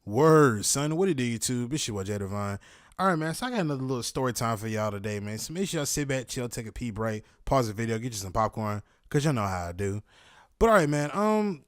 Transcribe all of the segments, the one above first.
Word, son. What it do, YouTube? It's your boy, Jay Divine. All right, man. So I got another little story time for y'all today, man. So make sure y'all sit back, chill, take a pee break, pause the video, get you some popcorn, cause y'all know how I do. But all right, man.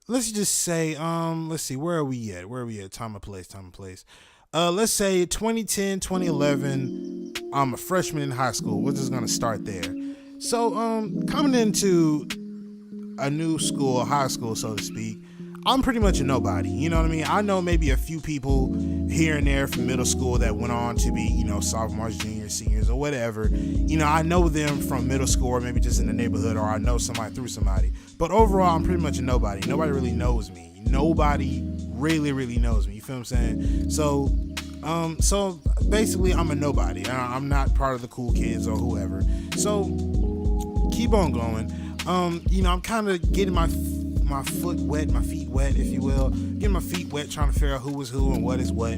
Let's just say, let's see, where are we at? Where are we at? Time and place, time and place. Let's say 2010, 2011. I'm a freshman in high school. We're just gonna start there. So, coming into a new school, a high school, so to speak, I'm pretty much a nobody. You know what I mean? I know maybe a few people here and there from middle school that went on to be, sophomores, juniors, seniors, or whatever. I know them from middle school or maybe just in the neighborhood, or I know somebody through somebody. But overall, I'm pretty much a nobody. Nobody really knows me. Nobody really knows me. You feel what I'm saying? So basically, I'm a nobody. I'm not part of the cool kids or whoever. So keep on going. I'm kind of getting my feet wet, if you will. Getting my feet wet, trying to figure out who is who and what is what.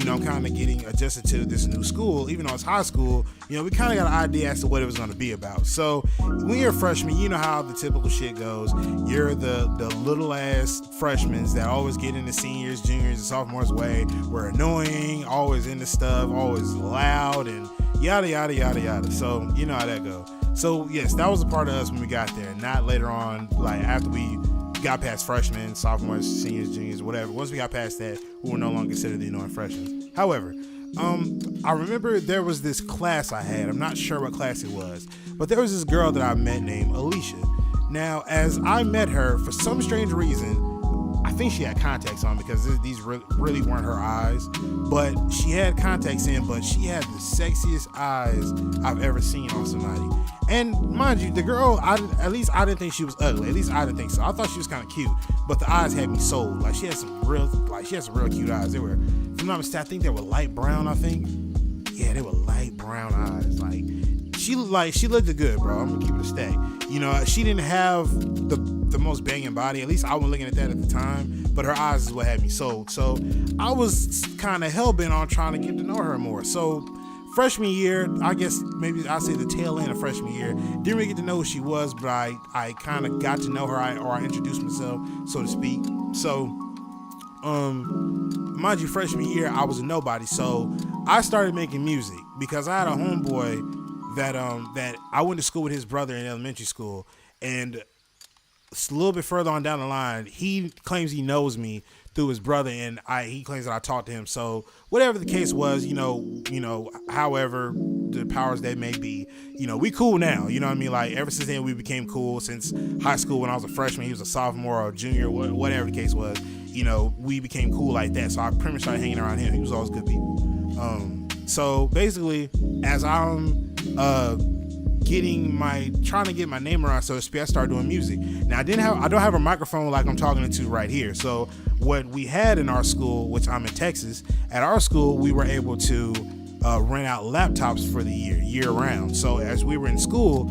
I'm kind of getting adjusted to this new school. Even though it's high school, we kind of got an idea as to what it was going to be about. So when you're a freshman, you know how the typical shit goes. You're the little ass freshmen that always get into seniors, juniors, and sophomores' way. We're annoying, always into stuff, always loud, and yada, yada, yada, yada. So you know how that goes. So yes, that was a part of us when we got there, not later on, like after we got past freshmen, sophomores, seniors, juniors, whatever. Once we got past that, we were no longer considered the annoying freshmen. However, I remember there was this class I had. I'm not sure what class it was, but there was this girl that I met named Alicia. Now, as I met her, for some strange reason, I think she had contacts on because these really weren't her eyes, but she had contacts in, but she had the sexiest eyes I've ever seen on somebody. And mind you, the girl, at least I didn't think she was ugly. At least I didn't think so. I thought she was kind of cute, but the eyes had me sold. Like she had some real cute eyes. They were, if I'm not mistaken, I think they were light brown. I think, yeah, they were light brown eyes. Like she looked good, bro. I'm gonna keep it a stack. She didn't have the most banging body. At least I was looking at that at the time. But her eyes is what had me sold. So I was kind of hell bent on trying to get to know her more. So freshman year, I guess maybe I'd say the tail end of freshman year, didn't really get to know who she was, but I kind of got to know her, or I introduced myself, so to speak. So, mind you, freshman year, I was a nobody, so I started making music because I had a homeboy that I went to school with his brother in elementary school, and a little bit further on down the line, he claims he knows me through his brother, and he claims that I talked to him. So whatever the case was, however the powers that may be, we cool now. You know what I mean? Like ever since then, we became cool. Since high school, when I was a freshman, he was a sophomore or a junior, whatever the case was. We became cool like that. So I pretty much started hanging around him. He was always good people. So basically, as I'm trying to get my name around, so to speak, I started doing music. Now I don't have a microphone like I'm talking into right here. So what we had in our school, which I'm in Texas, at our school we were able to rent out laptops for the year round. So as we were in school,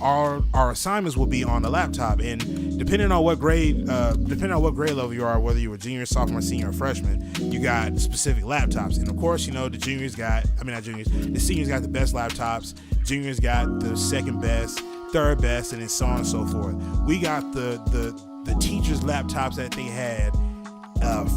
our assignments would be on the laptop, and depending on what grade level you are, whether you were junior, sophomore, senior, or freshman, you got specific laptops. And of course, the seniors got the best laptops, juniors got the second best, third best, and then so on and so forth. We got the teachers' laptops that they had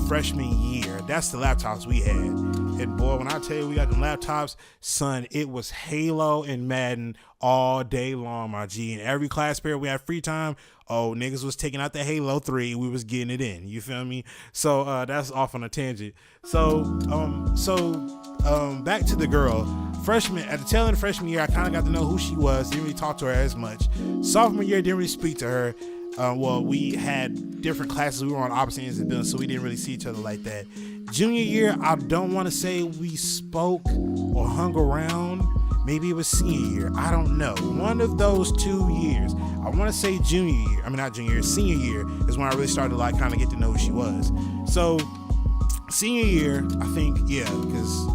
freshman year. That's the laptops we had. And boy, when I tell you we got them laptops, son, it was Halo and Madden all day long, my G. And every class period we had free time, niggas was taking out the Halo 3, we was getting it in. You feel me? So that's off on a tangent. So back to the girl. At the tail end of freshman year, I kind of got to know who she was. Didn't really talk to her as much. Sophomore year, didn't really speak to her. We had different classes. We were on opposite ends of the building, so we didn't really see each other like that. Junior year, I don't want to say we spoke or hung around. Maybe it was senior year. I don't know. One of those 2 years. I want to say senior year is when I really started to kind of get to know who she was. So senior year, I think, yeah, because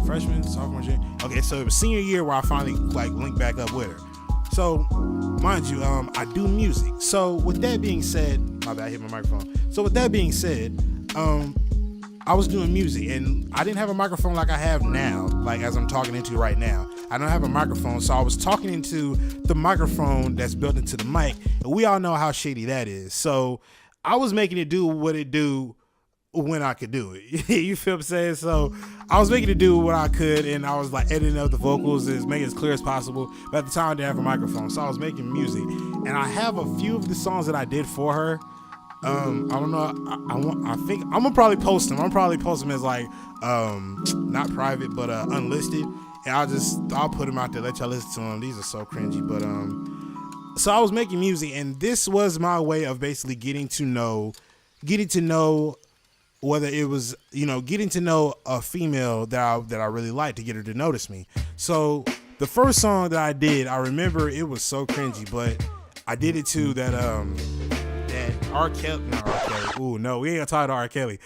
freshman, sophomore, junior. Okay, so it was senior year where I finally linked back up with her. So, mind you, I do music. So, with that being said, my bad, I hit my microphone. So, with that being said, I was doing music, and I didn't have a microphone like I have now, like as I'm talking into right now. I don't have a microphone, so I was talking into the microphone that's built into the mic, and we all know how shady that is. So, I was making it do what it do when I could do it. You feel what I'm saying? So I was making it do what I could, and I was like editing up the vocals and making it as clear as possible. But at the time I didn't have a microphone, so I was making music. And I have a few of the songs that I did for her. I don't know. I think I'm gonna probably post them. I'm probably post them as like not private, but unlisted. And I'll put them out there, let y'all listen to them. These are so cringy, but so I was making music, and this was my way of basically getting to know whether it was, getting to know a female that I really liked, to get her to notice me. So the first song that I did, I remember it was so cringy, but I did it to that R. Kelly, not R. Kelly. Ooh, no, we ain't gonna talk to R. Kelly.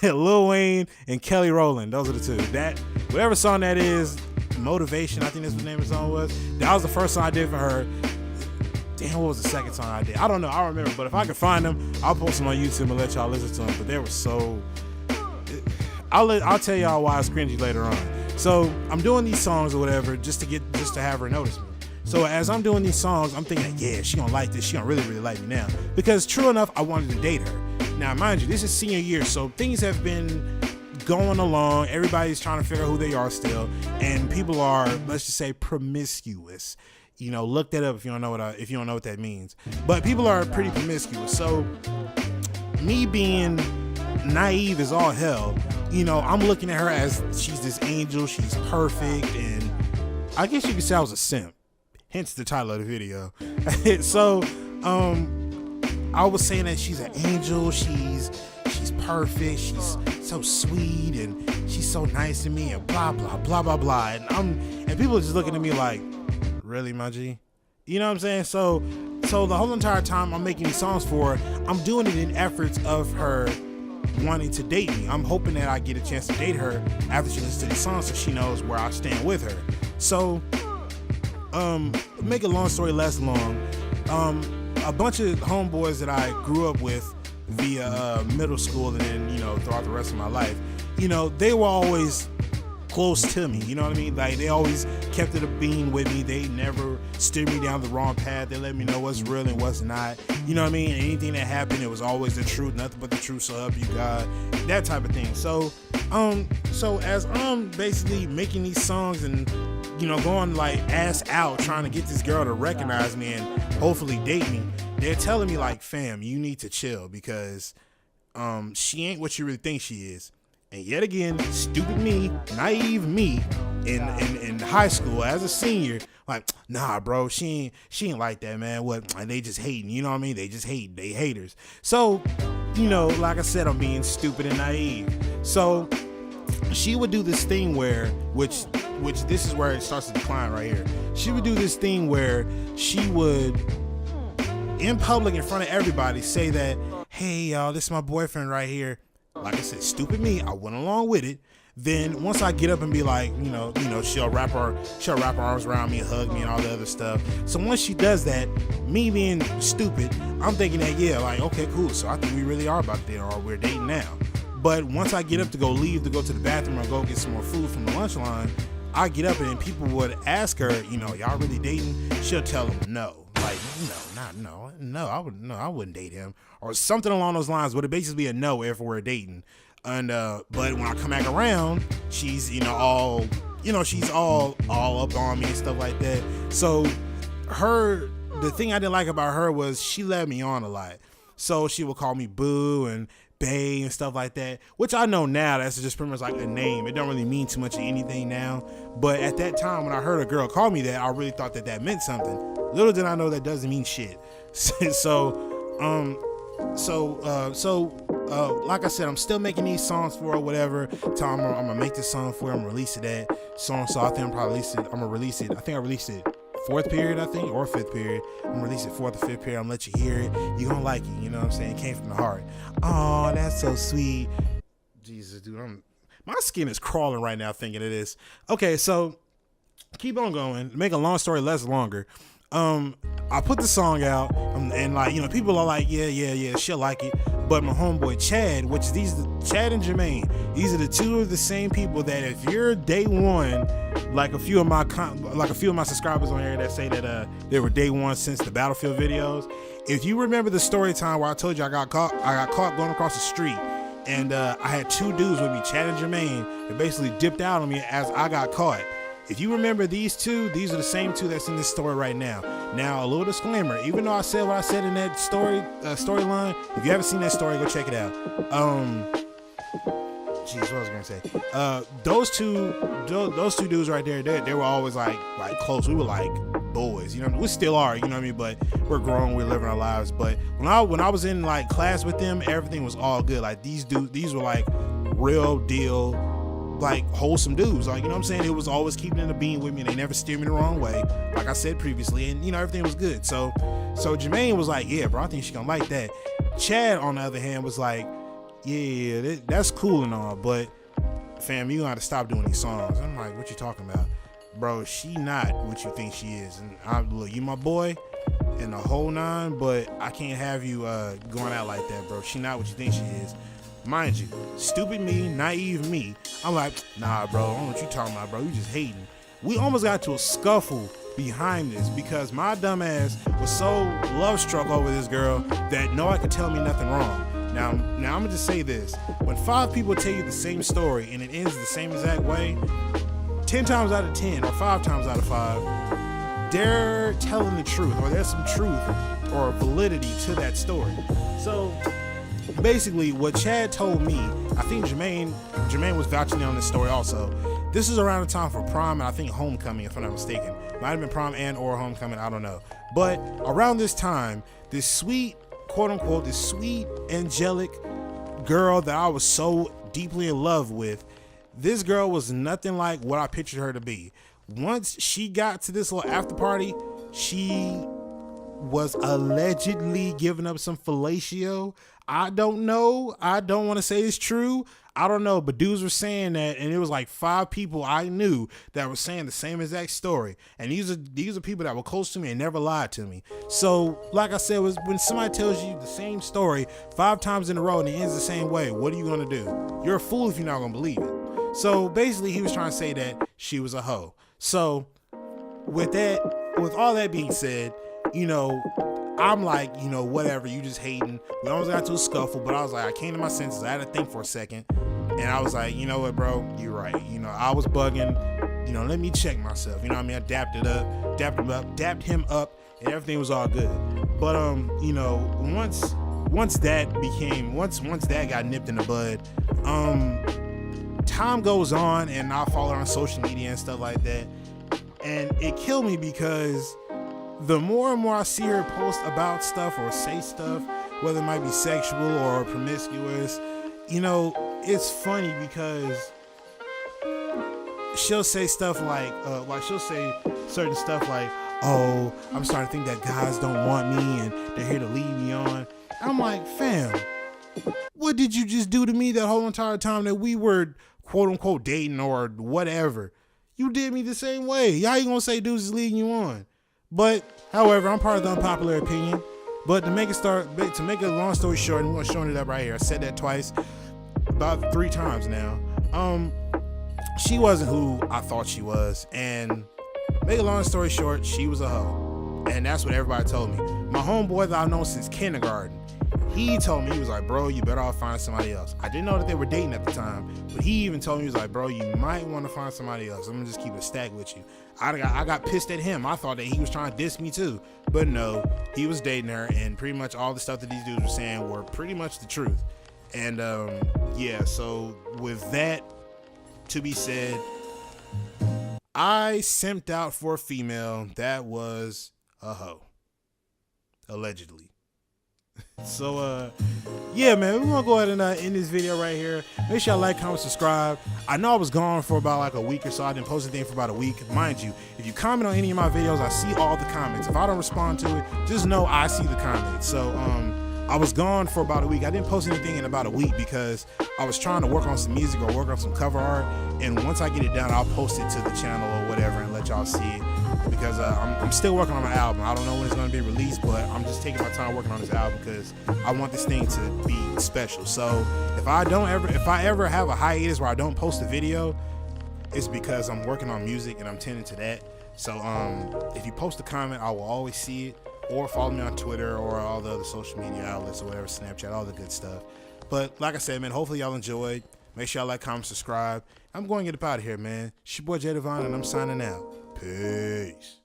Lil Wayne and Kelly Rowland, those are the two. That, whatever song that is, Motivation, I think that's what the name of the song was. That was the first song I did for her. Damn, what was the second song I did? I don't know, I don't remember, but if I can find them, I'll post them on YouTube and let y'all listen to them. But they were so, I'll tell y'all why it's cringy later on. So I'm doing these songs or whatever just to have her notice me. So as I'm doing these songs, I'm thinking, yeah, she gonna like this. She gonna really, really like me now. Because true enough, I wanted to date her. Now, mind you, this is senior year, so things have been going along. Everybody's trying to figure out who they are still, and people are, let's just say, promiscuous. Look that up if you don't know what that means. But people are pretty promiscuous. So me being naive as all hell, I'm looking at her as she's this angel, she's perfect, and I guess you could say I was a simp. Hence the title of the video. So I was saying that she's an angel, she's perfect, she's so sweet, and she's so nice to me, and blah blah blah blah blah. And people are just looking at me like, really, my G? You know what I'm saying? So the whole entire time I'm making these songs for her, I'm doing it in efforts of her wanting to date me. I'm hoping that I get a chance to date her after she listens to these songs, so she knows where I stand with her. So make a long story less long, a bunch of homeboys that I grew up with via middle school and then throughout the rest of my life, they were always close to me, you know what I mean? Like, they always kept it a beam with me. They never steered me down the wrong path. They let me know what's real and what's not, you know what I mean? And anything that happened, it was always the truth, nothing but the truth, so help you God, that type of thing. So as I'm basically making these songs and going like ass out trying to get this girl to recognize me and hopefully date me, they're telling me like, fam, you need to chill because she ain't what you really think she is. And yet again, stupid me, naive me in high school as a senior, like, nah, bro, she ain't like that, man. What? And they just hating, you know what I mean? They just hate, they haters. So, like I said, I'm being stupid and naive. So she would do this thing where, which this is where it starts to decline right here. She would do this thing where she would, in public, in front of everybody, say that, hey, y'all, this is my boyfriend right here. Like I said, stupid me, I went along with it. Then once I get up and be like, she'll wrap her arms around me, hug me, and all the other stuff. So once she does that, me being stupid, I'm thinking that, yeah, like, okay, cool. So I think we really are about to date, or we're dating now. But once I get up to go to the bathroom or go get some more food from the lunch line, I get up and then people would ask her, y'all really dating? She'll tell them no. Like, I wouldn't date him, or something along those lines. Would it basically be a no if we're dating? And but when I come back around, she's she's all up on me and stuff like that. So the thing I didn't like about her was she led me on a lot. So she would call me boo and bae and stuff like that, which I know now that's just pretty much like a name. It don't really mean too much of anything now. But at that time when I heard a girl call me that, I really thought that meant something. Little did I know that doesn't mean shit. Like I said, I'm still making these songs for her, whatever. I'm gonna make this song for her. I'm gonna release it that song. So I think I'm gonna release it. I think I released it fourth period, or fifth period. I'm gonna release it fourth or fifth period. I'm gonna let you hear it. You're gonna like it. You know what I'm saying? It came from the heart. Oh, that's so sweet. Jesus, dude, my skin is crawling right now thinking of this. Okay, so keep on going. Make a long story less longer. I put the song out, and like, people are like, yeah, she'll like it. But my homeboy Chad, Chad and Jermaine, these are the two of the same people that if you're day one, like a few of my subscribers on here that say that they were day one since the Battlefield videos. If you remember the story time where I told you I got caught going across the street, and I had two dudes with me, Chad and Jermaine, that basically dipped out on me as I got caught. If you remember these two, these are the same two that's in this story right now. Now, a little disclaimer, even though I said what I said in that storyline, if you haven't seen that story, go check it out. Jeez, what was I gonna say? Those two dudes right there, they were always like close. We were like boys, you know. We still are, you know what I mean. But we're grown, we're living our lives. But when I was in like class with them, everything was all good. Like these were like real deal, like wholesome dudes. Like, you know what I'm saying? It was always keeping in the beam with me. They never steered me the wrong way, like I said previously, and you know everything was good. So Jermaine was like, yeah, bro, I think she gonna like that. Chad, on the other hand, was like, yeah, that's cool and all, but fam, you gotta stop doing these songs. I'm like, what you talking about? Bro, she not what you think she is. And look, you my boy and the whole nine, but I can't have you going out like that, bro. She not what you think she is. Mind you, stupid me, naive me, I'm like, nah, bro, I don't know what you talking about, bro. You just hating. We almost got to a scuffle behind this because my dumb ass was so love struck over this girl that no one could tell me nothing wrong. Now I'm gonna just say this: when 5 people tell you the same story and it ends the same exact way, 10 times out of 10 or 5 times out of 5, they're telling the truth, or there's some truth or validity to that story. So basically, what Chad told me, I think Jermaine was vouching on this story also. This is around the time for prom and I think homecoming, if I'm not mistaken. Might have been prom and or homecoming, I don't know. But around this time, this sweet, quote unquote, this sweet, angelic girl that I was so deeply in love with, this girl was nothing like what I pictured her to be. Once she got to this little after party, she was allegedly giving up some fellatio. I don't know. I don't want to say it's true. I don't know, but dudes were saying that, and it was like 5 people I knew that were saying the same exact story. And these are people that were close to me and never lied to me. So, like I said, was when somebody tells you the same story 5 times in a row and it ends the same way, what are you gonna do? You're a fool if you're not gonna believe it. So basically, he was trying to say that she was a hoe. So with all that being said, you know, I'm like, you know, whatever, you just hating. We almost got to a scuffle, but I was like, I came to my senses. I had to think for a second. And I was like, you know what, bro, you're right. You know, I was bugging. You know, let me check myself. You know what I mean? I dapped him up, and everything was all good. But you know, once that got nipped in the bud, time goes on, and I follow her on social media and stuff like that. And it killed me because the more and more I see her post about stuff or say stuff, whether it might be sexual or promiscuous, you know, it's funny because she'll say stuff like she'll say certain stuff like, oh, I'm starting to think that guys don't want me and they're here to lead me on. I'm like, fam, what did you just do to me that whole entire time that we were quote unquote dating or whatever? You did me the same way. How you gonna say dudes is leading you on? But however, I'm part of the unpopular opinion. But to make a long story short, and we're showing it up right here. I said that twice, about 3 times now. She wasn't who I thought she was, and make a long story short, she was a hoe, and that's what everybody told me. My homeboy that I've known since kindergarten, he told me, he was like, bro, you better off finding somebody else. I didn't know that they were dating at the time, but he even told me, he was like, bro, you might want to find somebody else. I'm gonna just keep it a stack with you. I got pissed at him. I thought that he was trying to diss me too, but no, he was dating her, and pretty much all the stuff that these dudes were saying were pretty much the truth. And yeah, so with that to be said, I simped out for a female that was a hoe, allegedly. So yeah, man, we're gonna go ahead and end this video right here. Make sure y'all like, comment, subscribe. I know I was gone for about like a week or so. I didn't post anything for about a week. Mind you, if you comment on any of my videos, I see all the comments. If I don't respond to it, just know I see the comments. So I was gone for about a week. I didn't post anything in about a week because I was trying to work on some music or work on some cover art. And once I get it done, I'll post it to the channel or whatever and let y'all see it. Because I'm still working on my album. I don't know when it's going to be released, but I'm just taking my time working on this album because I want this thing to be special. So if I ever have a hiatus where I don't post a video, it's because I'm working on music and I'm tending to that. So if you post a comment, I will always see it. Or follow me on Twitter or all the other social media outlets or whatever, Snapchat, all the good stuff. But like I said, man, hopefully y'all enjoyed. Make sure y'all like, comment, subscribe. I'm going to get up out of here, man. It's your boy Jay Divine, and I'm signing out. Peace.